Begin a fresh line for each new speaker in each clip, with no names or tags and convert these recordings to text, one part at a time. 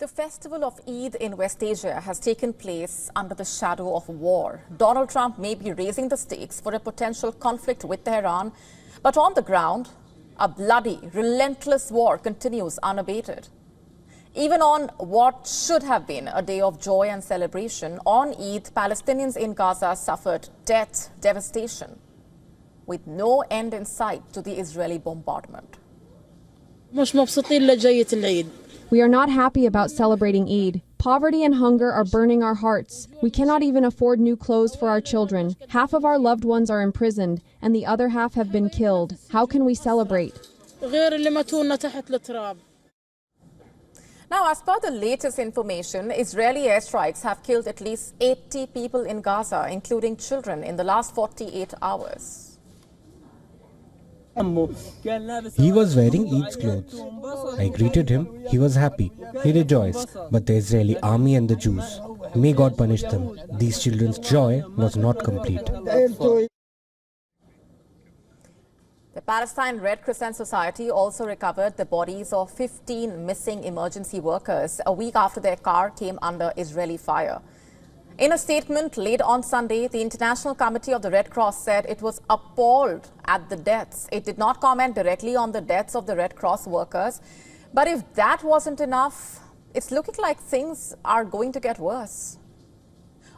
The festival of Eid in West Asia has taken place under the shadow of war. Donald Trump may be raising the stakes for a potential conflict with Tehran, but on the ground, a bloody, relentless war continues unabated. Even on what should have been a day of joy and celebration, on Eid, Palestinians in Gaza suffered death, devastation, with no end in sight to the Israeli bombardment.
We are not happy about celebrating Eid. Poverty and hunger are burning our hearts. We cannot even afford new clothes for our children. Half of our loved ones are imprisoned, and the other half have been killed. How can we celebrate?
Now, as per the latest information, Israeli airstrikes have killed at least 80 people in Gaza, including children, in the last 48 hours.
He was wearing Eid's clothes. I greeted him. He was happy. He rejoiced. But the Israeli army and the Jews, may God punish them. These children's joy was not complete.
The Palestine Red Crescent Society also recovered the bodies of 15 missing emergency workers a week after their car came under Israeli fire. In a statement late on Sunday, the International Committee of the Red Cross said it was appalled at the deaths. It did not comment directly on the deaths of the Red Cross workers. But if that wasn't enough, it's looking like things are going to get worse.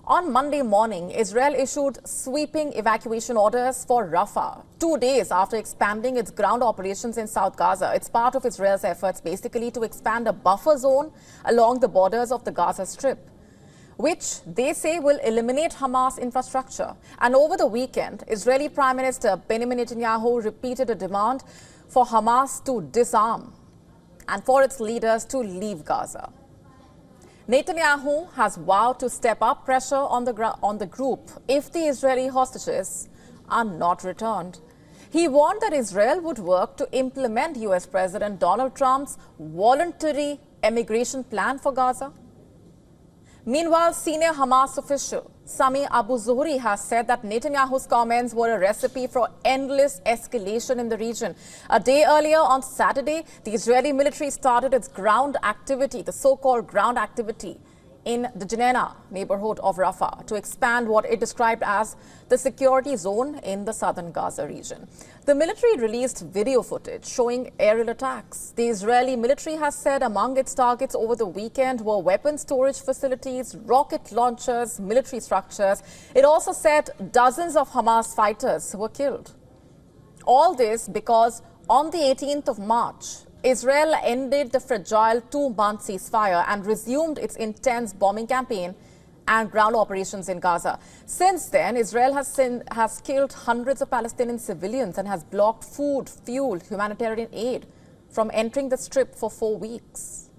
On Monday morning, Israel issued sweeping evacuation orders for Rafah, 2 days after expanding its ground operations in South Gaza. It's part of Israel's efforts basically to expand a buffer zone along the borders of the Gaza Strip, which they say will eliminate Hamas infrastructure. And over the weekend, Israeli Prime Minister Benjamin Netanyahu repeated a demand for Hamas to disarm and for its leaders to leave Gaza. Netanyahu has vowed to step up pressure on the group if the Israeli hostages are not returned. He warned that Israel would work to implement US President Donald Trump's voluntary emigration plan for Gaza. Meanwhile, senior Hamas official Sami Abu Zuhri has said that Netanyahu's comments were a recipe for endless escalation in the region. A day earlier, on Saturday, the Israeli military started its ground activity, the so-called ground activity, in the Jenin neighborhood of Rafah to expand what it described as the security zone in the southern Gaza region. The military released video footage showing aerial attacks. The Israeli military has said among its targets over the weekend were weapon storage facilities, rocket launchers, military structures. It also said dozens of Hamas fighters were killed. All this because on the 18th of March, Israel ended the fragile 2-month ceasefire and resumed its intense bombing campaign and ground operations in Gaza. Since then, Israel has killed hundreds of Palestinian civilians and has blocked food, fuel, humanitarian aid from entering the Strip for 4 weeks.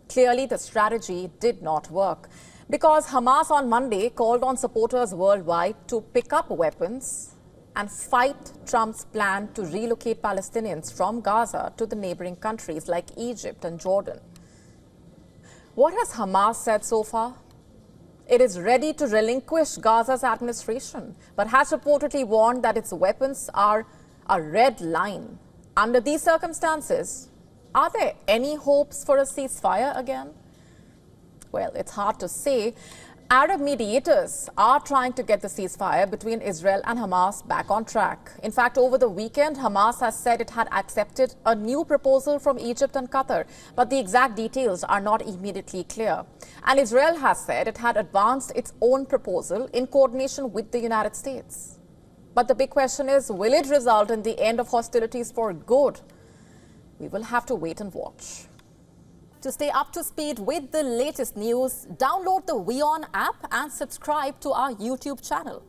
Clearly, the strategy did not work because Hamas on Monday called on supporters worldwide to pick up weapons and fight Trump's plan to relocate Palestinians from Gaza to the neighboring countries like Egypt and Jordan. What has Hamas said so far? It is ready to relinquish Gaza's administration, but has reportedly warned that its weapons are a red line. Under these circumstances, are there any hopes for a ceasefire again? Well, it's hard to say. Arab mediators are trying to get the ceasefire between Israel and Hamas back on track. In fact, over the weekend, Hamas has said it had accepted a new proposal from Egypt and Qatar, but the exact details are not immediately clear. And Israel has said it had advanced its own proposal in coordination with the United States. But the big question is, will it result in the end of hostilities for good? We will have to wait and watch. To stay up to speed with the latest news, download the WION app and subscribe to our YouTube channel.